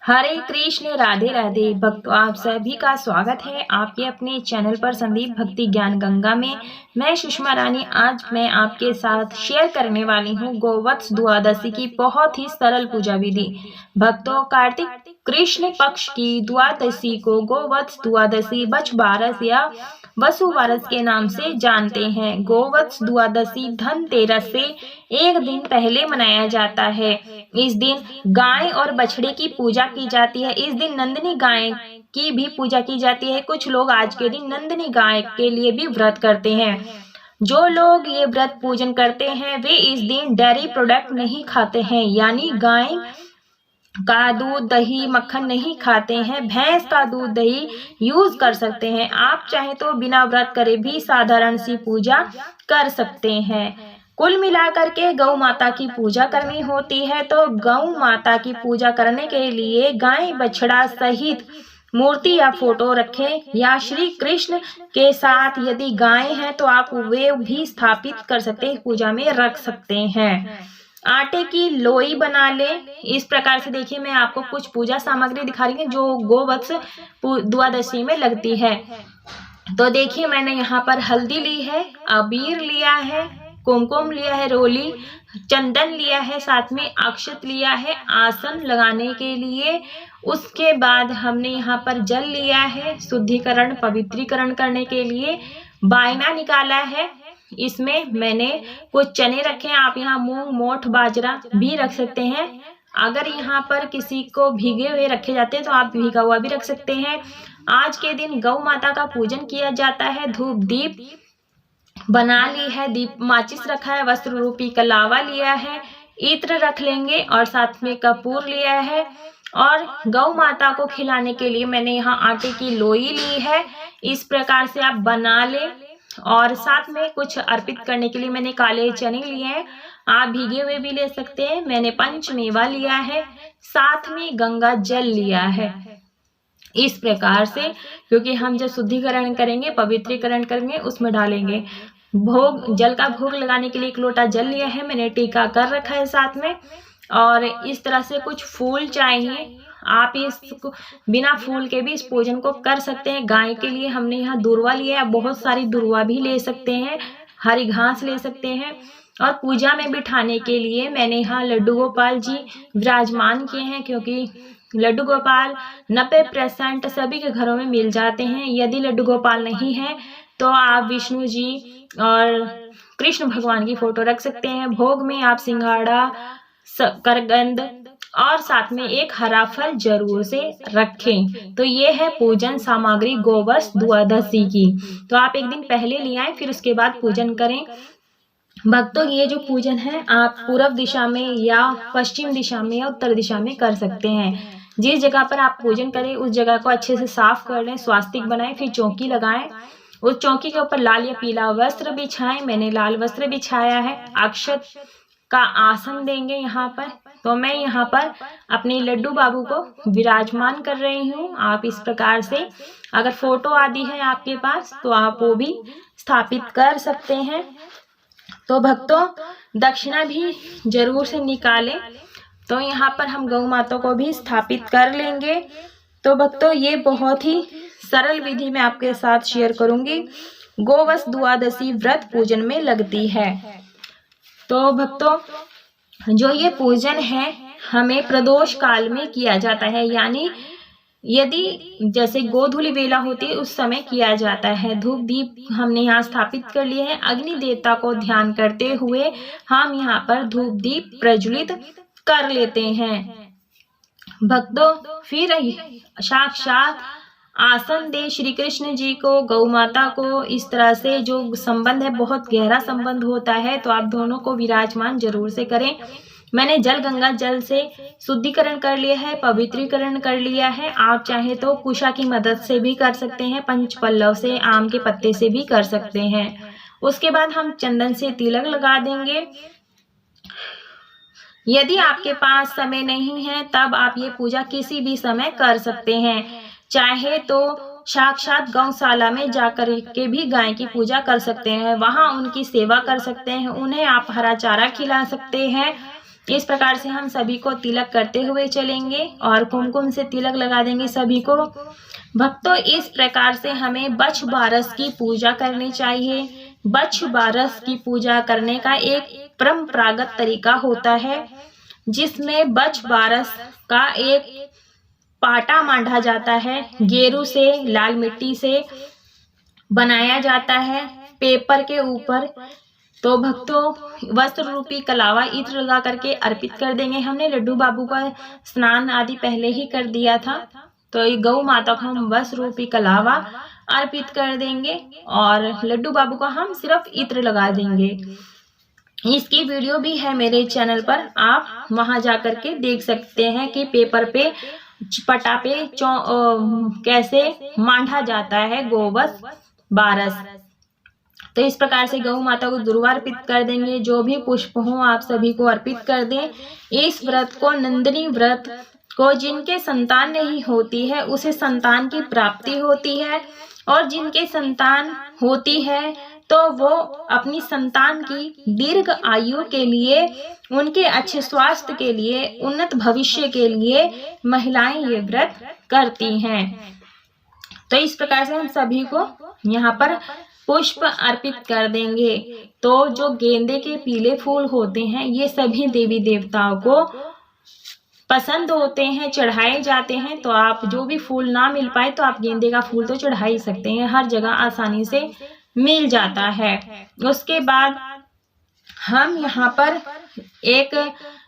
हरे कृष्ण राधे राधे भक्तों, आप सभी का स्वागत है आपके अपने चैनल पर संदीप भक्ति ज्ञान गंगा में। मैं सुषमा रानी आज मैं आपके साथ शेयर करने वाली हूँ गोवत्स द्वादशी की बहुत ही सरल पूजा विधि। भक्तों, कार्तिक कृष्ण पक्ष की द्वादशी को गोवत्स द्वादशी बछ बारस या वसु बारस के नाम से जानते हैं। गोवत्स द्वादशी धनतेरस से एक दिन पहले मनाया जाता है। इस दिन गाय और बछड़े की पूजा की जाती है। इस दिन नंदिनी गाय की भी पूजा की जाती है। कुछ लोग आज के दिन नंदिनी गाय के लिए भी व्रत करते हैं। जो लोग ये व्रत पूजन करते हैं वे इस दिन डेयरी प्रोडक्ट नहीं खाते हैं, यानी गाय का दूध दही मक्खन नहीं खाते हैं। भैंस का दूध दही यूज कर सकते हैं। आप चाहे तो बिना व्रत करे भी साधारण सी पूजा कर सकते हैं। कुल मिलाकर के गौ माता की पूजा करनी होती है तो गौ माता की पूजा करने के लिए गाय बछड़ा सहित मूर्ति या फोटो रखें, या श्री कृष्ण के साथ यदि गाय है तो आप वे भी स्थापित कर सकते हैं, पूजा में रख सकते हैं। आटे की लोई बना ले। इस प्रकार से देखिए, मैं आपको कुछ पूजा सामग्री दिखा रही हूँ जो गोवत्स द्वादशी में लगती है। तो देखिए, मैंने यहाँ पर हल्दी ली है, अबीर लिया है, कुमकुम लिया है, रोली, चंदन लिया है, साथ में अक्षत लिया है आसन लगाने के लिए। उसके बाद हमने यहाँ पर जल लिया है शुद्धिकरण पवित्रीकरण करने के लिए। बायना निकाला है, इसमें मैंने कुछ चने रखे हैं। आप यहाँ मूंग मोठ बाजरा भी रख सकते हैं। अगर यहाँ पर किसी को भीगे हुए रखे जाते हैं तो आप भीगा हुआ भी रख सकते हैं। आज के दिन गौ माता का पूजन किया जाता है। धूप दीप बना ली है, दीप माचिस रखा है, वस्त्र रूपी कलावा लिया है, इत्र रख लेंगे और साथ में कपूर लिया है। और गौ माता को खिलाने के लिए मैंने यहाँ आटे की लोई ली है। इस प्रकार से आप बना ले। और साथ में कुछ अर्पित करने के लिए मैंने काले चने लिए हैं, आप भीगे हुए भी ले सकते हैं। मैंने पंचमेवा लिया है, साथ में गंगा जल लिया है। इस प्रकार से, क्योंकि हम जब शुद्धिकरण करेंगे पवित्रीकरण करेंगे उसमें डालेंगे। भोग जल का भोग लगाने के लिए एक लोटा जल लिया है, मैंने टीका कर रखा है साथ में। और इस तरह से कुछ फूल चाहिए, आप इसको बिना फूल के भी इस पूजन को कर सकते हैं। गाय के लिए हमने यहाँ दुर्वा लिया है, बहुत सारी दुर्वा भी ले सकते हैं, हरी घास ले सकते हैं। और पूजा में बिठाने के लिए मैंने यहाँ लड्डू गोपाल जी विराजमान किए हैं, क्योंकि लड्डू गोपाल 90% सभी के घरों में मिल जाते हैं। यदि लड्डू गोपाल नहीं है तो आप विष्णु जी और कृष्ण भगवान की फोटो रख सकते हैं। भोग में आप सिंघाड़ा करगंद और साथ में एक हरा फल जरूर से रखें। तो ये है पूजन सामग्री गोवत्स द्वादशी की। तो आप एक दिन पहले ले आए, फिर उसके बाद पूजन करें। भक्तों, ये जो पूजन है आप पूर्व दिशा में या पश्चिम दिशा में या उत्तर दिशा में कर सकते हैं। जिस जगह पर आप पूजन करें उस जगह को अच्छे से साफ कर लें, स्वास्तिक बनाएं, फिर चौकी लगाएं। उस चौकी के ऊपर लाल या पीला वस्त्र बिछाएं। मैंने लाल वस्त्र बिछाया है। अक्षत का आसन देंगे यहाँ पर। तो मैं यहाँ पर अपने लड्डू बाबू को विराजमान कर रही हूँ। आप इस प्रकार से, अगर फोटो आदि है आपके पास तो आप वो भी स्थापित कर सकते हैं। तो भक्तों, दक्षिणा भी जरूर से निकालें। तो यहाँ पर हम गौ माता को भी स्थापित कर लेंगे। तो भक्तों, ये बहुत ही सरल विधि मैं आपके साथ शेयर करूंगी, गोवत्स द्वादशी व्रत पूजन में लगती है। तो भक्तों, जो ये पूजन है हमें प्रदोष काल में किया जाता है, यानी यदि जैसे गोधूली बेला होती है उस समय किया जाता है। धूप दीप हमने यहाँ स्थापित कर लिए हैं। अग्नि देवता को ध्यान करते हुए हम यहाँ पर धूप दीप प्रज्वलित कर लेते हैं। भक्तों, फिर साक्षात आसन दे श्री कृष्ण जी को, गौ माता को। इस तरह से जो संबंध है बहुत गहरा संबंध होता है, तो आप दोनों को विराजमान जरूर से करें। मैंने जल गंगा जल से शुद्धिकरण कर लिया है, पवित्रीकरण कर लिया है। आप चाहे तो कुशा की मदद से भी कर सकते हैं, पंच पल्लव से, आम के पत्ते से भी कर सकते हैं। उसके बाद हम चंदन से तिलक लगा देंगे। यदि आपके पास समय नहीं है तब आप ये पूजा किसी भी समय कर सकते हैं। चाहे तो साक्षात गौशाला में जाकर के भी गाय की पूजा कर सकते हैं, वहां उनकी सेवा कर सकते हैं, उन्हें आप हरा चारा खिला सकते हैं। इस प्रकार से हम सभी को तिलक करते हुए चलेंगे और कुमकुम से तिलक लगा देंगे सभी को। भक्तों, इस प्रकार से हमें बछ बारस की पूजा करनी चाहिए। बछ बारस की पूजा करने का एक परंपरागत तरीका होता है, जिसमें बछ बारस का एक पाटा मांधा जाता है, गेरू से, लाल मिट्टी से बनाया जाता है पेपर के ऊपर। तो भक्तों, वस्त्र रूपी कलावा इत्र लगा करके अर्पित कर देंगे। हमने लड्डू बाबू का स्नान आदि पहले ही कर दिया था, तो ये गौ माता को हम वस्त्र रूपी कलावा अर्पित कर देंगे और लड्डू बाबू को हम सिर्फ इत्र लगा देंगे। इसकी वीडियो भी है मेरे चैनल पर, आप वहां जा करके देख सकते हैं कि पेपर पे पटा पे कैसे मांधा जाता है गोवत्स बारस। तो इस प्रकार से गौ माता को दुर्वा अर्पित कर देंगे। जो भी पुष्प हो आप सभी को अर्पित कर दें। इस व्रत को नंदिनी व्रत को जिनके संतान नहीं होती है उसे संतान की प्राप्ति होती है, और जिनके संतान होती है तो वो अपनी संतान की दीर्घ आयु के लिए, उनके अच्छे स्वास्थ्य के लिए, उन्नत भविष्य के लिए महिलाएं ये व्रत करती हैं। तो इस प्रकार से हम सभी को यहाँ पर पुष्प अर्पित कर देंगे। तो जो गेंदे के पीले फूल होते हैं ये सभी देवी देवताओं को पसंद होते हैं, चढ़ाए जाते हैं। तो आप जो भी फूल ना मिल पाए तो आप गेंदे का फूल तो चढ़ा ही सकते हैं, हर जगह आसानी से मिल जाता है। उसके बाद हम यहाँ पर एक,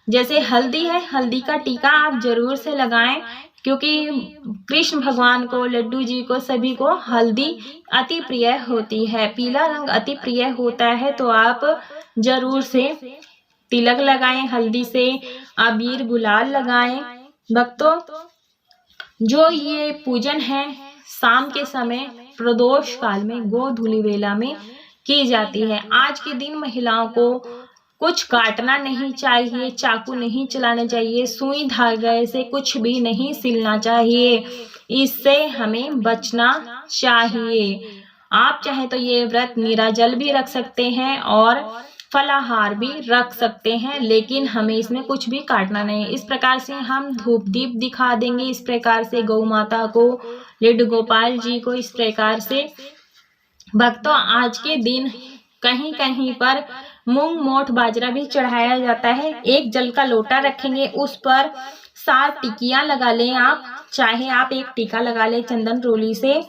जैसे हल्दी है, हल्दी का टीका आप जरूर से लगाएं, क्योंकि कृष्ण भगवान को, लड्डू जी को, सभी को हल्दी अति प्रिय होती है, पीला रंग अति प्रिय होता है। तो आप जरूर से तिलक लगाएं हल्दी से, अबीर गुलाल लगाएं। भक्तों, जो ये पूजन है शाम के समय प्रदोष काल में गोधूली वेला में की जाती है। आज के दिन महिलाओं को कुछ काटना नहीं चाहिए, चाकू नहीं चलाना चाहिए, सुई धागे से कुछ भी नहीं सिलना चाहिए, इससे हमें बचना चाहिए। आप चाहे तो ये व्रत नीराजल भी रख सकते हैं और फलाहार भी रख सकते हैं, लेकिन हमें इसमें कुछ भी काटना नहीं। इस प्रकार से हम धूप दीप दिखा देंगे, इस प्रकार से गौ माता को, लड्डू गोपाल जी को। इस प्रकार से भक्तों, आज के दिन कहीं कहीं पर मूंग मोठ बाजरा भी चढ़ाया जाता है। एक जल का लोटा रखेंगे, उस पर 7 टिकियां लगा लें आप, चाहे आप एक टीका लगा लें चंदन रोली से।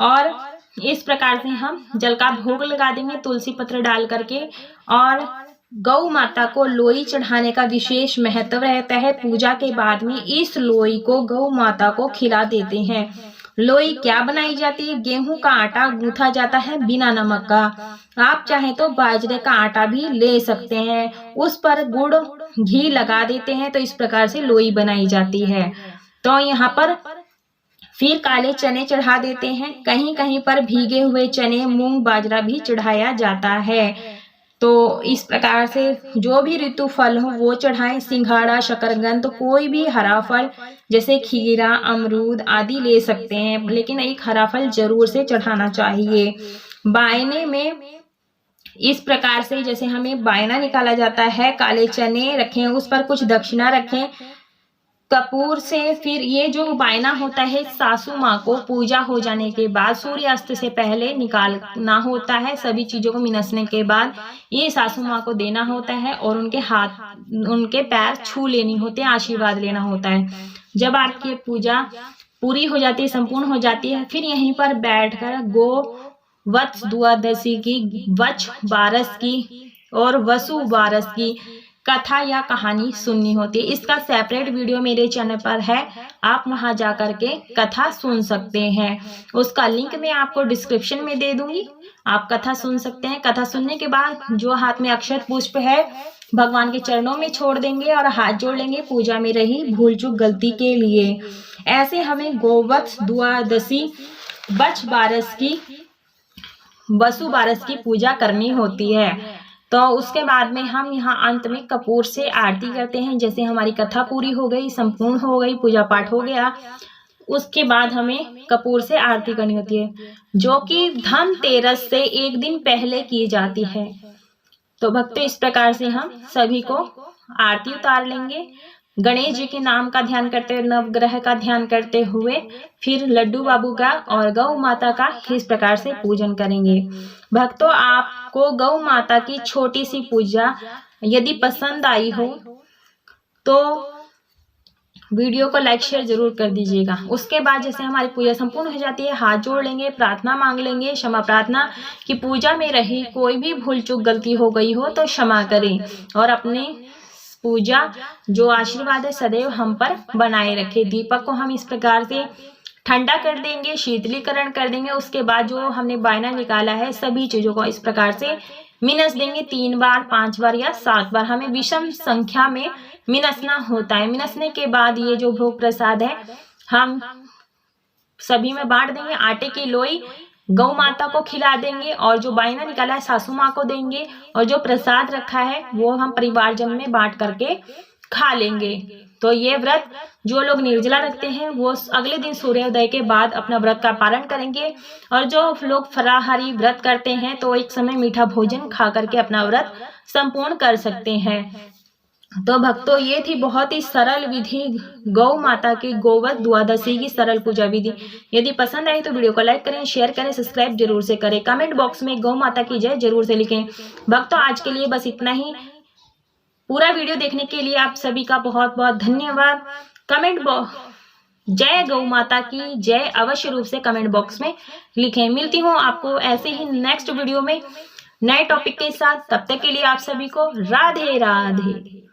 और इस प्रकार से हम जल का भोग लगा देंगे तुलसी पत्र डाल करके। और गौ माता को लोई चढ़ाने का विशेष महत्व रहता है। पूजा के बाद में इस लोई को गौ माता को खिला देते हैं। लोई क्या बनाई जाती है? गेहूं का आटा गूंथा जाता है बिना नमक का। आप चाहें तो बाजरे का आटा भी ले सकते हैं, उस पर गुड़ घी लगा देते हैं, तो इस प्रकार से लोई बनाई जाती है। तो यहाँ पर फिर काले चने चढ़ा देते हैं, कहीं कहीं पर भीगे हुए चने, मूंग, बाजरा भी चढ़ाया जाता है। तो इस प्रकार से जो भी ऋतु फल हो वो चढ़ाएं, सिंघाड़ा, शकरकंद, तो कोई भी हरा फल जैसे खीरा, अमरूद आदि ले सकते हैं, लेकिन एक हरा फल जरूर से चढ़ाना चाहिए। बायने में इस प्रकार से जैसे हमें बायना निकाला जाता है, काले चने रखें, उस पर कुछ दक्षिणा रखें कपूर से। फिर ये जो बायना होता है सासू माँ को पूजा हो जाने के बाद सूर्यास्त से पहले निकालना होता है। सभी चीजों को मिनसने के बाद ये सासू माँ को देना होता है और उनके हाथ, उनके पैर छू लेनी होते हैं, आशीर्वाद लेना होता है। जब आपकी पूजा पूरी हो जाती है, संपूर्ण हो जाती है, फिर यहीं पर बैठकर गो वत्स द्वादशी की, वच बारस की और वसु बारस की कथा या कहानी सुननी होती है। इसका सेपरेट वीडियो मेरे चैनल पर है, आप वहां जा करके कथा सुन सकते हैं। उसका लिंक मैं आपको डिस्क्रिप्शन में दे दूंगी, आप कथा सुन सकते हैं। कथा सुनने के बाद जो हाथ में अक्षत पुष्प है भगवान के चरणों में छोड़ देंगे और हाथ जोड़ लेंगे पूजा में रही भूल चूक गलती के लिए। ऐसे हमें गोवत्स द्वादशी, बछ बारस की, वसु बारस की पूजा करनी होती है। तो उसके बाद में हम यहाँ अंत में कपूर से आरती करते हैं। जैसे हमारी कथा पूरी हो गई, संपूर्ण हो गई, पूजा पाठ हो गया, उसके बाद हमें कपूर से आरती करनी होती है, जो कि धनतेरस से एक दिन पहले की जाती है। तो भक्तों, इस प्रकार से हम सभी को आरती उतार लेंगे। गणेश जी के नाम का ध्यान करते हुए, नवग्रह का ध्यान करते हुए फिर लड्डू बाबू का और गौ माता का इस प्रकार से पूजन करेंगे। भक्तों, आपको गौ माता की छोटी सी पूजा यदि पसंद आई हो तो वीडियो को लाइक शेयर जरूर कर दीजिएगा। उसके बाद जैसे हमारी पूजा संपूर्ण हो जाती है, हाथ जोड़ लेंगे, प्रार्थना मांग लेंगे, क्षमा प्रार्थना कि पूजा में रही कोई भी भूल चूक गलती हो गई हो तो क्षमा करें और अपने पूजा जो आशीर्वाद है सदैव हम पर बनाए रखे। दीपक को हम इस प्रकार से ठंडा कर देंगे, शीतलीकरण कर देंगे। उसके बाद जो हमने बायना निकाला है सभी चीजों को इस प्रकार से मिनस देंगे, 3 बार, 5 बार या 7 बार। हमें विषम संख्या में मिनसना होता है। मिनसने के बाद ये जो भोग प्रसाद है हम सभी में बांट देंगे। आटे की लोई गौ माता को खिला देंगे और जो बायना निकाला है सासू माँ को देंगे और जो प्रसाद रखा है वो हम परिवारजन में बांट करके खा लेंगे। तो ये व्रत जो लोग निर्जला रखते हैं वो अगले दिन सूर्योदय के बाद अपना व्रत का पालन करेंगे और जो लोग फलाहारी व्रत करते हैं तो एक समय मीठा भोजन खा करके अपना व्रत संपूर्ण कर सकते हैं। तो भक्तों, ये थी बहुत ही सरल विधि गौ माता की गोवध द्वादशी की सरल पूजा विधि। यदि पसंद आई तो वीडियो को लाइक करें, शेयर करें, सब्सक्राइब जरूर से करें। कमेंट बॉक्स में गौ माता की जय जरूर से लिखें। भक्तों, आज के लिए बस इतना ही। पूरा वीडियो देखने के लिए आप सभी का बहुत बहुत धन्यवाद। जय गौ माता की जय अवश्य रूप से कमेंट बॉक्स में लिखें। मिलती हूँ आपको ऐसे ही नेक्स्ट वीडियो में नए टॉपिक के साथ। तब तक के लिए आप सभी को राधे राधे।